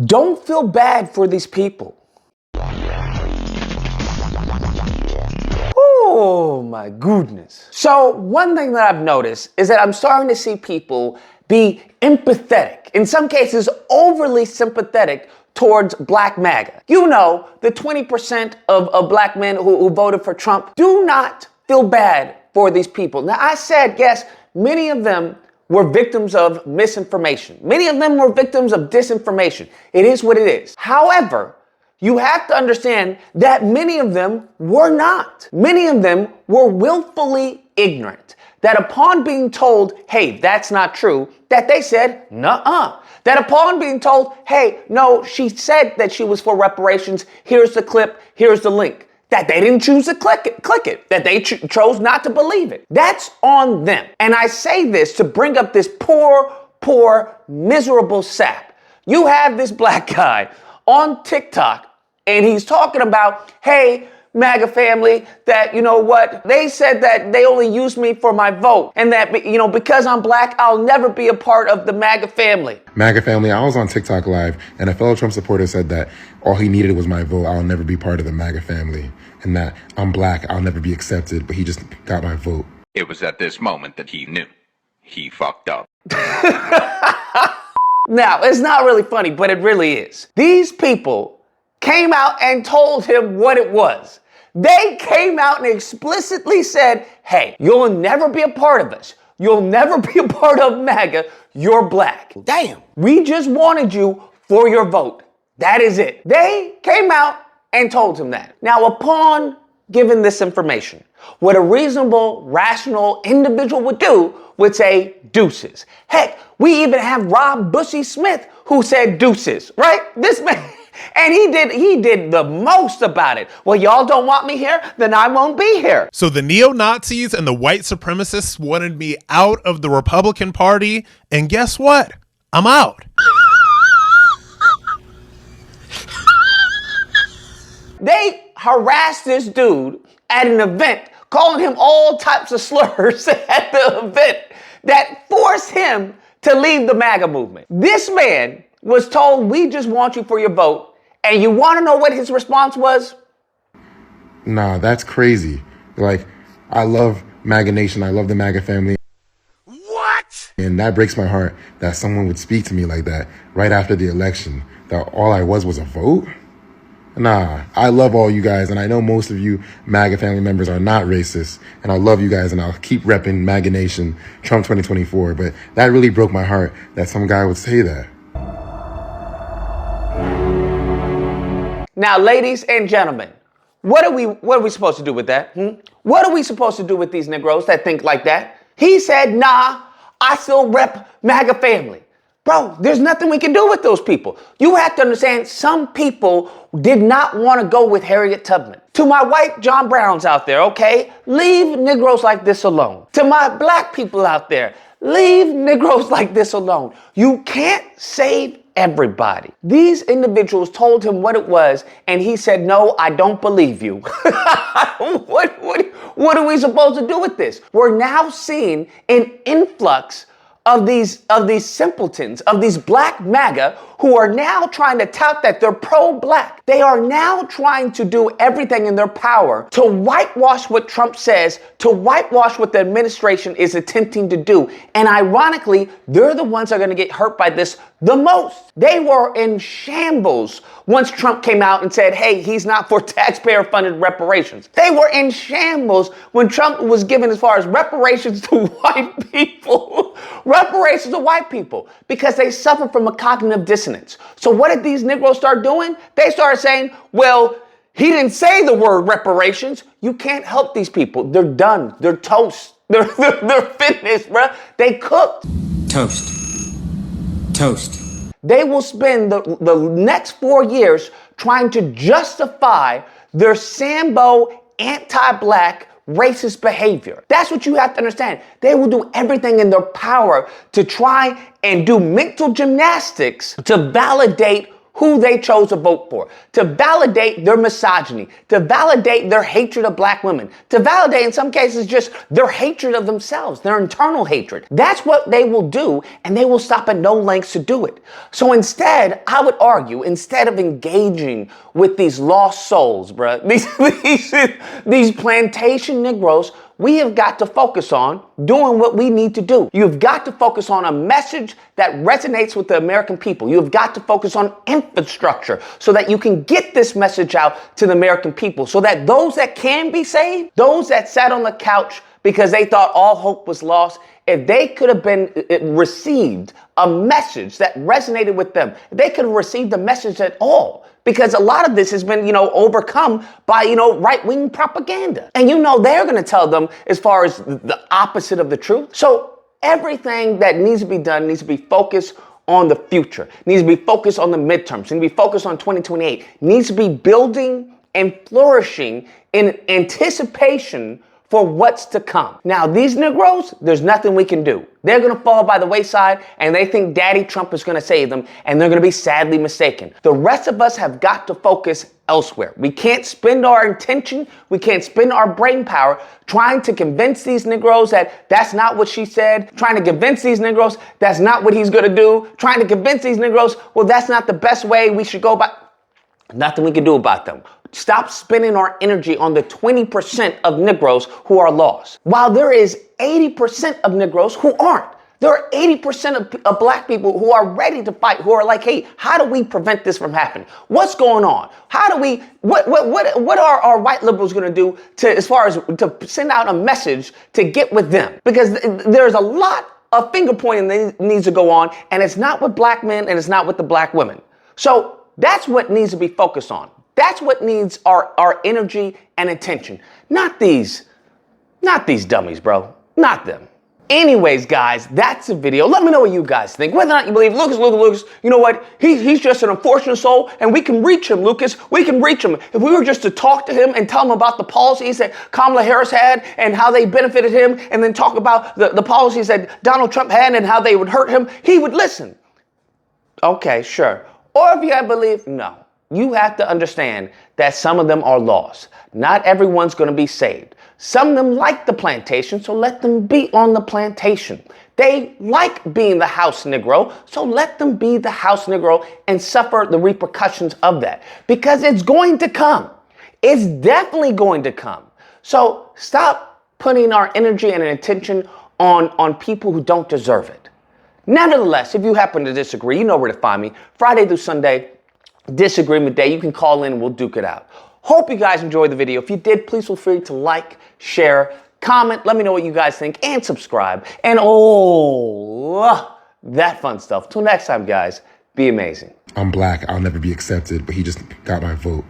Don't feel bad for these people. Oh my goodness. So one thing that I've noticed is that I'm starting to see people be empathetic, in some cases overly sympathetic towards Black Maga. You know, the 20% of black men who voted for Trump. Do not feel bad for these people. Now I said, yes, many of them were victims of misinformation. Many of them were victims of disinformation. It is what it is. However, you have to understand that many of them were not. Many of them were willfully ignorant. That upon being told, hey, that's not true, that they said, nuh-uh. That upon being told, hey, no, she said that she was for reparations, here's the clip, here's the link, that they didn't choose to click it, that they chose not to believe it. That's on them. And I say this to bring up this poor, miserable sap. You have this black guy on TikTok, and he's talking about, hey, MAGA family, that, you know what, they said that they only used me for my vote, and that, you know, because I'm black, I'll never be a part of the MAGA family. MAGA family, I was on TikTok Live, and a fellow Trump supporter said that all he needed was my vote. I'll never be part of the MAGA family, and that I'm black, I'll never be accepted, but he just got my vote. It was at this moment that he knew. He fucked up. Now, it's not really funny, but it really is. These people came out and told him what it was. They came out and explicitly said, hey, you'll never be a part of us. You'll never be a part of MAGA. You're black. Damn. We just wanted you for your vote. That is it. They came out and told him that. Now, upon given this information, what a reasonable, rational individual would do would say deuces. Heck, we even have Rob Bushy Smith who said deuces, right? This man, and he did the most about it. Well, y'all don't want me here, then I won't be here. So the neo-Nazis and the white supremacists wanted me out of the Republican Party, and guess what? I'm out. They harassed this dude at an event, calling him all types of slurs at the event that forced him to leave the MAGA movement. This man was told, we just want you for your vote. And you want to know what his response was? Nah, that's crazy. Like, I love MAGA Nation. I love the MAGA family. What? And that breaks my heart that someone would speak to me like that right after the election, that all I was a vote? Nah, I love all you guys, and I know most of you MAGA family members are not racist, and I love you guys, and I'll keep repping MAGA Nation, Trump 2024, but that really broke my heart that some guy would say that. Now, ladies and gentlemen, what are we supposed to do with that? What are we supposed to do with these Negroes that think like that? He said, nah, I still rep MAGA family. Bro, there's nothing we can do with those people. You have to understand, some people did not want to go with Harriet Tubman. To my white John Browns out there, okay, leave Negroes like this alone. To my black people out there, leave Negroes like this alone. You can't save everybody. These individuals told him what it was, and he said, no, I don't believe you. What are we supposed to do with this? We're now seeing an influx of these simpletons, of these black MAGA, who are now trying to tout that they're pro-black. They are now trying to do everything in their power to whitewash what Trump says, to whitewash what the administration is attempting to do. And ironically, they're the ones that are going to get hurt by this the most. They were in shambles once Trump came out and said, hey, he's not for taxpayer-funded reparations. They were in shambles when Trump was given as far as reparations to white people. Reparations to white people, because they suffer from a cognitive dissonance. So what did these Negroes start doing? They started saying, well, he didn't say the word reparations. You can't help these people. They're done. They're toast. They're finished, bruh. They cooked. Toast. Toast. They will spend the next 4 years trying to justify their Sambo anti-black racist behavior. That's what you have to understand. They will do everything in their power to try and do mental gymnastics to validate who they chose to vote for, to validate their misogyny, to validate their hatred of black women, to validate, in some cases, just their hatred of themselves, their internal hatred. That's what they will do, and they will stop at no lengths to do it. So instead, I would argue, instead of engaging with these lost souls, bruh, these plantation Negroes, we have got to focus on doing what we need to do. You've got to focus on a message that resonates with the American people. You've got to focus on infrastructure so that you can get this message out to the American people, so that those that can be saved, those that sat on the couch because they thought all hope was lost, if they could have been received a message that resonated with them, if they could have received a message at all. Because a lot of this has been, overcome by, right-wing propaganda. And they're going to tell them as far as the opposite of the truth. So everything that needs to be done needs to be focused on the future, needs to be focused on the midterms, needs to be focused on 2028, needs to be building and flourishing in anticipation for what's to come. Now, these Negroes, there's nothing we can do. They're going to fall by the wayside, and they think Daddy Trump is going to save them, and they're going to be sadly mistaken. The rest of us have got to focus elsewhere. We can't spend our intention, we can't spend our brain power trying to convince these Negroes that that's not what she said, trying to convince these Negroes that's not what he's going to do, trying to convince these Negroes, well, that's not the best way we should go about. Nothing we can do about them. Stop spending our energy on the 20% of Negroes who are lost, while there is 80% of Negroes who aren't. There are 80% of black people who are ready to fight, who are like, hey, how do we prevent this from happening? What's going on? How do we, what are our white liberals going to do as far as to send out a message to get with them? Because there's a lot of finger pointing that needs to go on, and it's not with black men and it's not with the black women. So that's what needs to be focused on. That's what needs our energy and attention. Not these dummies, bro. Not them. Anyways, guys, that's the video. Let me know what you guys think. Whether or not you believe Lucas, you know what? He's just an unfortunate soul, and we can reach him, Lucas. We can reach him. If we were just to talk to him and tell him about the policies that Kamala Harris had and how they benefited him, and then talk about the policies that Donald Trump had and how they would hurt him, he would listen. Okay, sure. Or if you have belief, no. You have to understand that some of them are lost. Not everyone's going to be saved. Some of them like the plantation, so let them be on the plantation. They like being the house Negro, so let them be the house Negro and suffer the repercussions of that. Because it's going to come. It's definitely going to come. So stop putting our energy and attention on people who don't deserve it. Nevertheless, if you happen to disagree, you know where to find me. Friday through Sunday, Disagreement Day. You can call in and we'll duke it out. Hope you guys enjoyed the video. If you did, please feel free to like, share, comment. Let me know what you guys think and subscribe. And that fun stuff. Till next time, guys, be amazing. I'm black. I'll never be accepted, but he just got my vote.